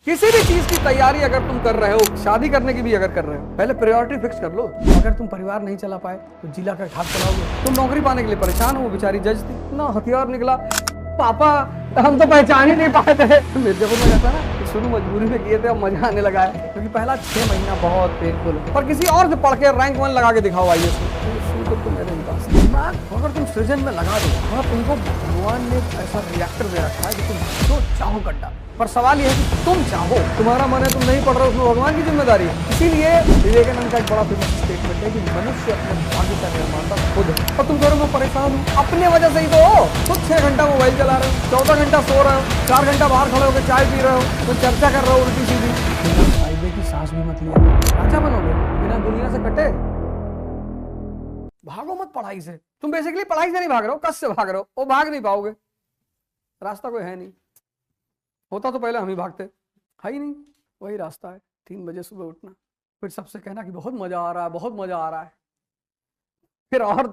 किसी भी चीज की तैयारी अगर तुम कर रहे हो, शादी करने की भी अगर कर रहे हो, पहले प्रायोरिटी फिक्स कर लो। अगर तुम परिवार नहीं चला पाए तो जिला का घाट चलाओगे। तुम नौकरी पाने के लिए परेशान हो, बेचारी जज थी ना, हथियार निकला, पापा हम तो पहचान ही नहीं पाए थे। मिर्जापुर में जाता ना, शुरू मजबूरी में किए थे, अब मजा आने लगा है, क्योंकि पहला 6 महीना बहुत पेनफुल है। पर किसी और से पढ़ के रैंक 1 लगा के दिखाओ आईएएस में, तो मेरे पास दिमाग अगर तुम सृजन में लगा दो, और तुमको भगवान ने ऐसा रिएक्टर दे रखा है कि तुम जो चाहो गड्ढा। पर सवाल यह है कि तुम चाहो, तुम्हारा मन है, तुम नहीं पढ़ रहे हो, उसमें भगवान की जिम्मेदारी है। इसीलिए विवेकानंद का एक बड़ा फेमस स्टेटमेंट है कि मनुष्य अपने भाग्य का निर्माता खुद है। और तुम कह रहे हो मैं परेशान हूँ, अपने वजह से ही तो हो। खुद 6 घंटा मोबाइल चला रहे हो, 14 घंटा सो रहे हो, 4 घंटा बाहर खड़े होकर चाय पी रहे हो, तो चर्चा कर रहे हो उल्टी सीधी। बिना फायदे की सांस भी मत लिया, राजा बनोगे, बिना दुनिया से कटे। भागो मत पढ़ाई से। तुम बेसिकली पढ़ाई से नहीं भाग रहे हो, कस से भाग रहे हो, वो भाग नहीं पाओगे, रास्ता कोई है नहीं। होता तो पहले हम ही भागते, है ही नहीं, वही रास्ता है। 3 बजे सुबह उठना, फिर सबसे कहना कि बहुत मजा आ रहा है, बहुत मजा आ रहा है। फिर और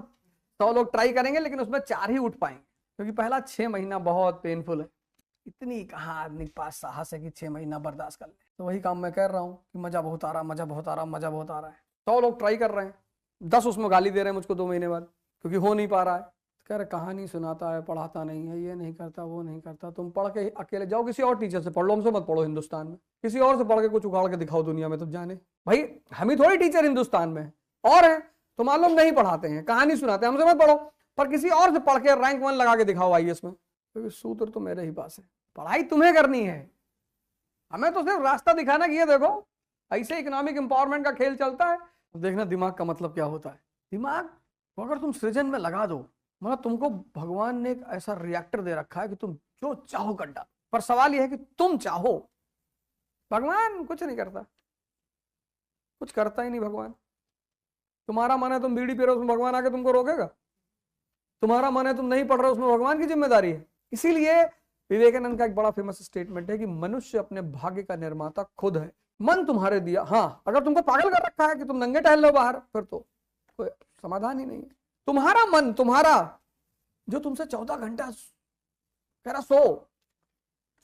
100 लोग ट्राई करेंगे, लेकिन उसमें 4 ही उठ पाएंगे, क्योंकि पहला 6 महीना बहुत पेनफुल है। इतनी कहाँ आदमी के पास साहस है कि 6 महीना बर्दाश्त कर ले। तो वही काम मैं कर रहा हूँ कि मजा बहुत आ रहा है, मजा बहुत आ रहा है, मजा बहुत आ रहा है। 100 लोग ट्राई कर रहे हैं, 10 उसमें गाली दे रहे हैं मुझको 2 महीने बाद, क्योंकि हो नहीं पा रहा है। कह रहे कहानी सुनाता है, पढ़ाता नहीं है, ये नहीं करता, वो नहीं करता। तुम पढ़ के अकेले जाओ, किसी और टीचर से पढ़ लो, हमसे मत पढ़ो। हिंदुस्तान में किसी और से पढ़ के कुछ उखाड़ के दिखाओ दुनिया में, तब जाने। भाई हम ही थोड़ी टीचर हिंदुस्तान में और है, तो मालूम नहीं पढ़ाते हैं, कहानी सुनाते हैं, हमसे मत पढ़ो। पर किसी और से पढ़ के रैंक 1 लगा के दिखाओ आईएएस में, क्योंकि सूत्र तो मेरे ही पास है। पढ़ाई तुम्हें करनी है, हमें तो सिर्फ रास्ता दिखाना कि ये देखो ऐसे इकोनॉमिक एम्पावरमेंट का खेल चलता है। देखना दिमाग का मतलब क्या होता है। दिमाग को अगर तुम सृजन में लगा दो, मतलब तुमको भगवान ने एक ऐसा रिएक्टर दे रखा है कि तुम जो चाहो गड्ढा। पर सवाल यह है कि तुम चाहो। भगवान कुछ नहीं करता, कुछ करता ही नहीं भगवान। तुम्हारा मन है तुम बीड़ी पी रहे हो, उसमें भगवान आके तुमको रोकेगा? तुम्हारा मन है तुम नहीं पढ़ रहे हो, उसमें भगवान की जिम्मेदारी है। इसीलिए विवेकानंद का एक बड़ा फेमस स्टेटमेंट है कि मनुष्य अपने भाग्य का निर्माता खुद है। मन तुम्हारे दिया, हाँ, अगर तुमको पागल कर रखा है कि तुम नंगे टहल लो बाहर, फिर तो कोई समाधान ही नहीं है। तुम्हारा मन, तुम्हारा जो तुमसे 14 घंटा कह रहा सो,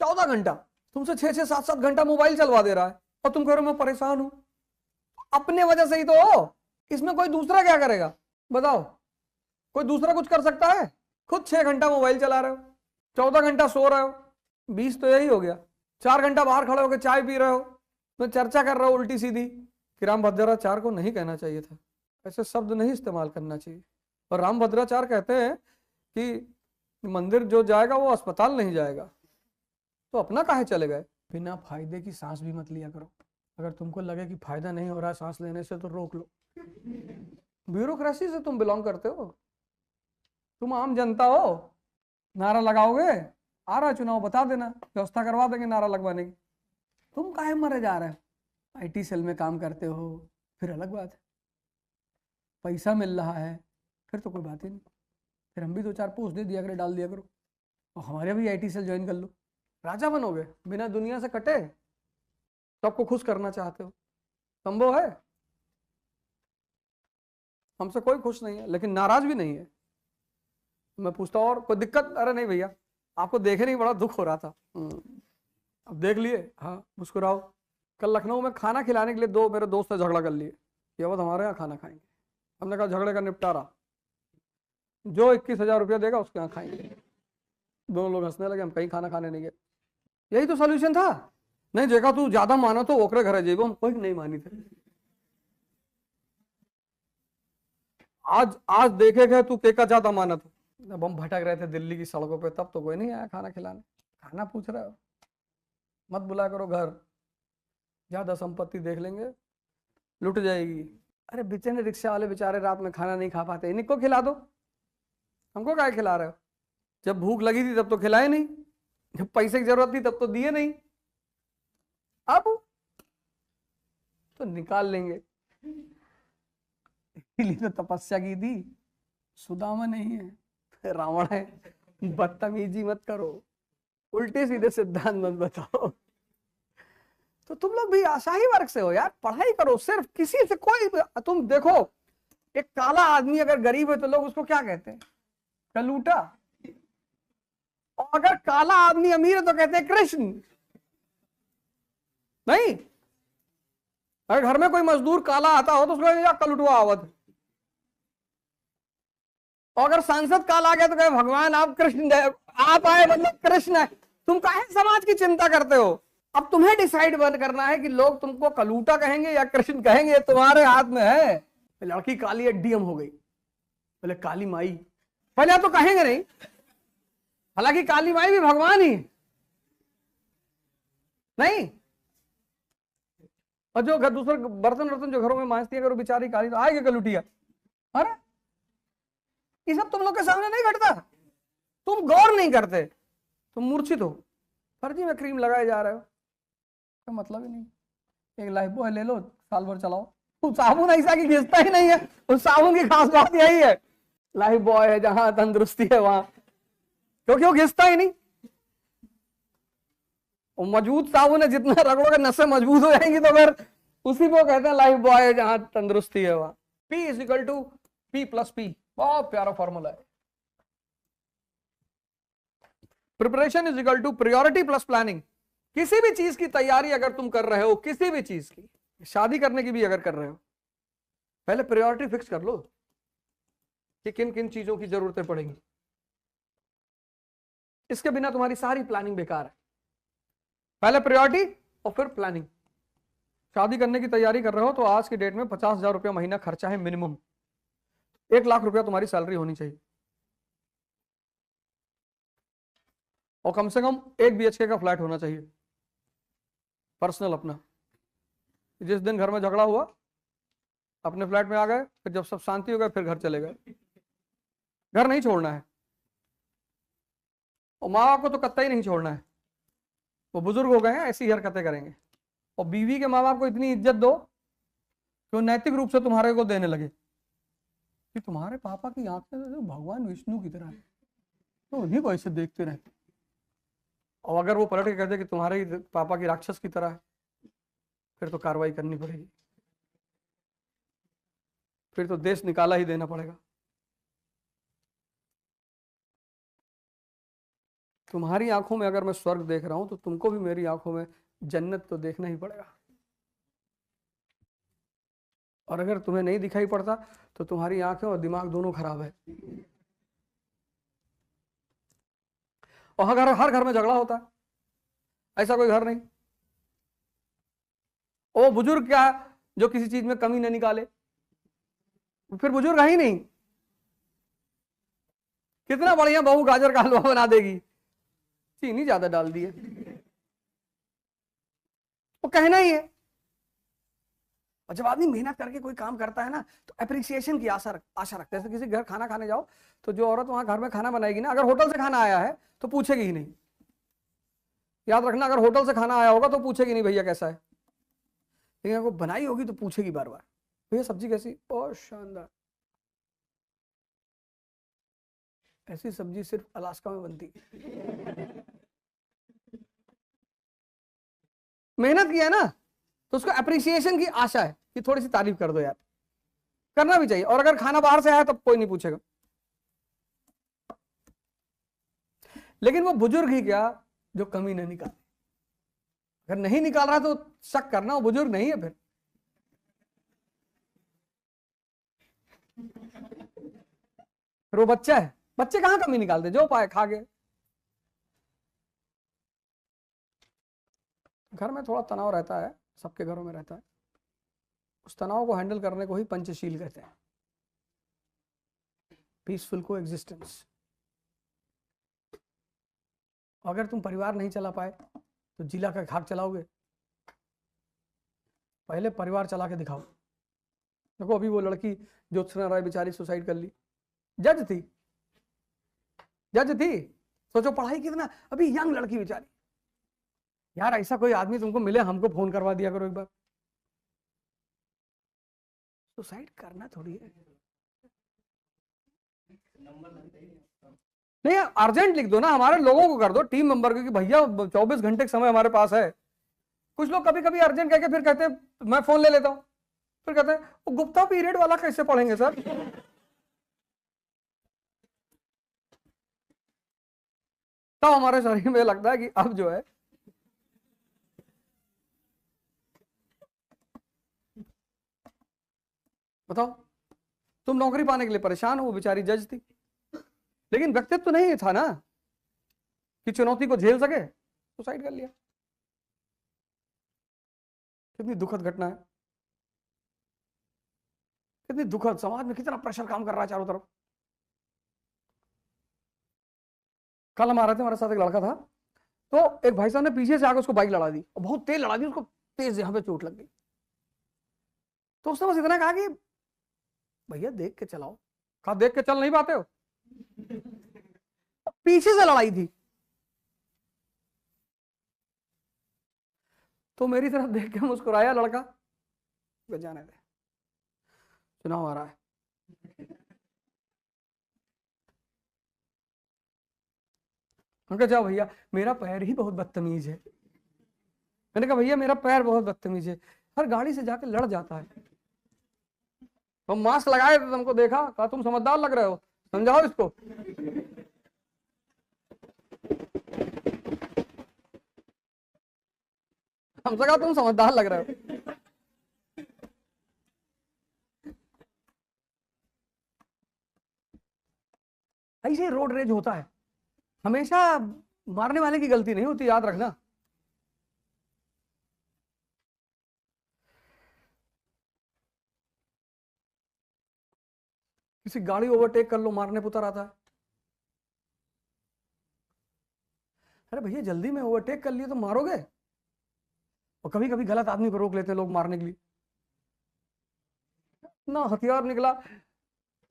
14 घंटा तुमसे 6-6, 7-7 घंटा मोबाइल चलवा दे रहा है, और तुम कह रहे हो मैं परेशान हूं, अपने वजह से ही तो हो। इसमें कोई दूसरा क्या करेगा बताओ? कोई दूसरा कुछ कर सकता है? खुद 6 घंटा मोबाइल चला रहे हो, 14 घंटा सो रहे हो, 20 तो यही हो गया। 4 घंटा बाहर खड़े होकर चाय पी रहे हो, तो चर्चा कर रहे हो उल्टी सीधी कि रामभद्राचार्य को नहीं कहना चाहिए था, ऐसे शब्द नहीं इस्तेमाल करना चाहिए। और रामभद्राचार्य कहते हैं कि मंदिर जो जाएगा वो अस्पताल नहीं जाएगा, तो अपना काहे चले गए? बिना फायदे की सांस भी मत लिया करो। अगर तुमको लगे कि फायदा नहीं हो रहा है सांस लेने से, तो रोक लो। ब्यूरोक्रेसी से तुम बिलोंग करते हो, तुम आम जनता हो। नारा लगाओगे, आ रहा चुनाव, बता देना, व्यवस्था करवा देंगे नारा लगवाने की। तुम काहे मरे जा रहे हो? आईटी सेल में काम करते हो, फिर अलग बात है, पैसा मिल रहा है, फिर तो कोई बात ही नहीं। फिर हम भी 2-4 पोस्ट दे दिया करो, डाल दिया करो, और हमारे भी आईटी सेल ज्वाइन कर लो। राजा बनोगे, बिना दुनिया से कटे। सबको खुश करना चाहते हो, संभव है? हमसे कोई खुश नहीं है, लेकिन नाराज भी नहीं है। मैं पूछता हूँ और कोई दिक्कत? अरे नहीं भैया, आपको देखने ही बड़ा दुख हो रहा था, अब देख लिए, हाँ मुस्कुराओ। कल लखनऊ में खाना खिलाने के लिए 2 मेरे दोस्त ने झगड़ा कर लिए कि अब हमारे यहाँ खाना खाएंगे। हमने कहा झगड़े का निपटारा, जो 21,000 रुपया देगा उसके यहाँ खाएंगे। दोनों लोग हंसने लगे, हम कहीं खाना खाने नहीं गए। यही तो सोल्यूशन था। नहीं देखा तू ज्यादा माना तो ओकरे घर जेबो, हम कोई नहीं मानी थे। आज देखे गए तू के का ज्यादा माना था। जब हम भटक रहे थे दिल्ली की सड़कों पे, तब तो कोई नहीं आया खाना खिलाने। खाना पूछ रहे हो, मत बुला करो घर, ज्यादा संपत्ति देख लेंगे, लुट जाएगी। अरे बेचारे रिक्शा वाले बेचारे रात में खाना नहीं खा पाते, इनको खिला दो, हमको क्या खिला रहे हो? जब भूख लगी थी तब तो खिलाए नहीं, जब पैसे की जरूरत थी तब तो दिए नहीं, अब तो निकाल लेंगे। इसलिए तो तपस्या की थी। सुदामा नहीं है, रावण है। बदतमीजी मत करो, उल्टे सीधे सिद्धांत मत बताओ। तो तुम लोग भी आशाही वर्ग से हो यार, पढ़ाई करो सिर्फ, किसी से कोई। तुम देखो, एक काला आदमी अगर गरीब है तो लोग उसको क्या कहते हैं? कलूटा। और अगर काला आदमी अमीर है तो कहते हैं कृष्ण। नहीं, अगर घर में कोई मजदूर काला आता हो तो उसको कहेंगे अक्ल उठवा आवत, और अगर सांसद काला आ गया तो कहे भगवान आप कृष्ण आप आए मतलब कृष्ण है। तुम काहे समाज की चिंता करते हो? अब तुम्हें डिसाइड बंद करना है कि लोग तुमको कलूटा कहेंगे या कृष्ण कहेंगे, तुम्हारे हाथ में है। लड़की काली है, डीएम हो गई, बोले काली माई, पहले तो कहेंगे नहीं, हालांकि काली माई भी भगवान ही नहीं। और जो घर दूसरे बर्तन वर्तन जो घरों में मांजती है, अगर वो बेचारी काली तो आएगी कलूटिया। अरे ये सब तुम लोग के सामने नहीं घटता, तुम गौर नहीं करते, तुम मूर्छित हो, फर्जी में क्रीम लगाए जा रहे हो, कोई मतलब ही नहीं। एक लाइफ बॉय ले लो, साल भर चलाओ, वो साबुन ऐसा कि घिसता ही नहीं है। उस साबुन की खास बात यही है, लाइफ बॉय है जहां तंदुरुस्ती है वहां, क्योंकि वो घिसता ही नहीं। वो मजबूत साबुन है, जितना रगड़ोगे नसें मजबूत हो जाएंगी, तो फिर उसी को कहते हैं लाइफ बॉय है जहां तंदुरुस्ती है वहां। P is equal to P plus P, बहुत प्यारा फॉर्मूला है। Preparation is equal to priority plus planning. किसी भी चीज की तैयारी अगर तुम कर रहे हो, किसी भी चीज की, शादी करने की भी अगर कर रहे हो, पहले प्रायोरिटी फिक्स कर लो कि किन किन चीजों की जरूरतें पड़ेंगी। इसके बिना तुम्हारी सारी प्लानिंग बेकार है। पहले प्रायोरिटी और फिर प्लानिंग। शादी करने की तैयारी कर रहे हो तो आज की डेट में 50,000 रुपया महीना खर्चा है मिनिमम। 1 लाख रुपया तुम्हारी सैलरी होनी चाहिए, और कम से कम 1 BHK का फ्लैट होना चाहिए पर्सनल अपना। जिस दिन घर में झगड़ा हुआ अपने फ्लैट में आ गए, फिर जब सब शांति हो गए फिर घर चले गए। घर नहीं छोड़ना है, और माँ बाप को तो कत्ता ही नहीं छोड़ना है, वो बुजुर्ग हो गए हैं, ऐसी हरकतें करेंगे। और बीवी के माँ बाप को इतनी इज्जत दो कि वो नैतिक रूप से तुम्हारे को देने लगे कि तुम्हारे पापा की आंखें तो भगवान विष्णु की तरह है, तो उन्हीं को ऐसे देखते रहते। और अगर वो पलट के कहते कि तुम्हारे पापा की राक्षस की तरह है, फिर तो कार्रवाई करनी पड़ेगी, फिर तो देश निकाला ही देना पड़ेगा। तुम्हारी आंखों में अगर मैं स्वर्ग देख रहा हूं तो तुमको भी मेरी आंखों में जन्नत तो देखना ही पड़ेगा। और अगर तुम्हें नहीं दिखाई पड़ता तो तुम्हारी आंखें और दिमाग दोनों खराब है। और हर घर में झगड़ा होता है, ऐसा कोई घर नहीं। वो बुजुर्ग क्या जो किसी चीज में कमी न निकाले, फिर बुजुर्ग है ही नहीं। कितना बढ़िया बहू गाजर का हलवा बना देगी, चीनी ज्यादा डाल दी है, वो कहना ही है। और जब आदमी मेहनत करके कोई काम करता है ना, तो अप्रिसिएशन की आशा रखते हैं। किसी घर खाना खाने जाओ तो जो औरत वहां घर में खाना बनाएगी ना, अगर होटल से खाना आया है तो पूछेगी ही नहीं। याद रखना, अगर होटल से खाना आया होगा तो पूछेगी नहीं भैया कैसा है, लेकिन अगर बनाई होगी तो पूछेगी बार बार भैया सब्जी कैसी, बहुत शानदार। ऐसी सब्जी सिर्फ अलास्का में बनती है। मेहनत किया है ना, तो उसको अप्रिसिएशन की आशा है कि थोड़ी सी तारीफ कर दो यार, करना भी चाहिए। और अगर खाना बाहर से आया तब कोई नहीं पूछेगा। लेकिन वो बुजुर्ग ही क्या जो कमी नहीं निकाले। अगर नहीं निकाल रहा तो शक करना वो बुजुर्ग नहीं है, फिर वो बच्चा है। बच्चे कहां कमी निकालते, जो पाए खा गए। घर में थोड़ा तनाव रहता है, सबके घरों में रहता है। उस तनाव को हैंडल करने को ही पंचशील कहते हैं, पीसफुल को एग्जिस्टेंस। अगर तुम परिवार नहीं चला पाए तो जिला का खाक चलाओगे? पहले परिवार चला के दिखाओ। देखो अभी वो लड़की ज्योत्सना राय बेचारी सुसाइड कर ली, जज थी, सोचो पढ़ाई कितना, अभी यंग लड़की बेचारी। यार ऐसा कोई आदमी तुमको मिले, हमको फोन करवा दिया करो एक बार। सुसाइड करना थोड़ी है, नहीं अर्जेंट लिख दो ना, हमारे लोगों को कर दो टीम मेंबर को कि भैया 24 घंटे का समय हमारे पास है। कुछ लोग कभी कभी अर्जेंट कह के फिर कहते हैं मैं फोन ले लेता हूं, फिर कहते हैं वो गुप्ता पीरियड वाला कैसे पढ़ेंगे सर। तो हमारे शरीर में लगता है कि अब जो है बताओ, तुम नौकरी पाने के लिए परेशान हो, वो बेचारी जज थी, लेकिन व्यक्तित्व तो नहीं था ना कि चुनौती को झेल सके, सुसाइड कर लिया। कितनी दुखद घटना है, कितनी दुखद, समाज में कितना प्रेशर काम कर रहा है चारों तरफ। कल हम आ रहे थे, हमारे साथ एक लड़का था, तो एक भाई साहब ने पीछे से आकर उसको बाइक लड़ा दी, और बहुत तेज लड़ा दी, उसको तेज यहां पे चोट लग गई। तो उसने बस इतना कहा कि भैया देख के चलाओ। कहा देख के चल नहीं पाते हो? पीछे से लड़ाई थी, तो मेरी तरफ देख के मुस्कुराया लड़का, जाने दे, चुनाव आ रहा है। उनका जाओ भैया, मेरा पैर ही बहुत बदतमीज है। मैंने कहा भैया मेरा पैर बहुत बदतमीज है, हर गाड़ी से जाके लड़ जाता है। तो मास्क लगाए तो तुमको देखा, कहा तुम समझदार लग रहे हो, समझाओ इसको। हमसे कहा तुम समझदार लग रहे हो। ऐसे रोड रेज होता है, हमेशा मारने वाले की गलती नहीं होती, याद रखना। किसी गाड़ी ओवरटेक कर लो, मारने पुतर आता है। अरे भैया जल्दी में ओवरटेक कर लिए तो मारोगे। और कभी कभी गलत आदमी को रोक लेते हैं लोग मारने के लिए, ना हथियार निकला,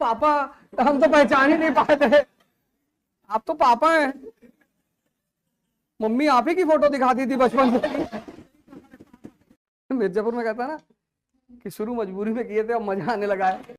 पापा हम तो पहचान ही नहीं पाए थे, आप तो पापा हैं। मम्मी आप ही की फोटो दिखाती थी बचपन से। मिर्जापुर में कहता है ना कि शुरू मजबूरी में किए थे, अब मजा आने लगा है।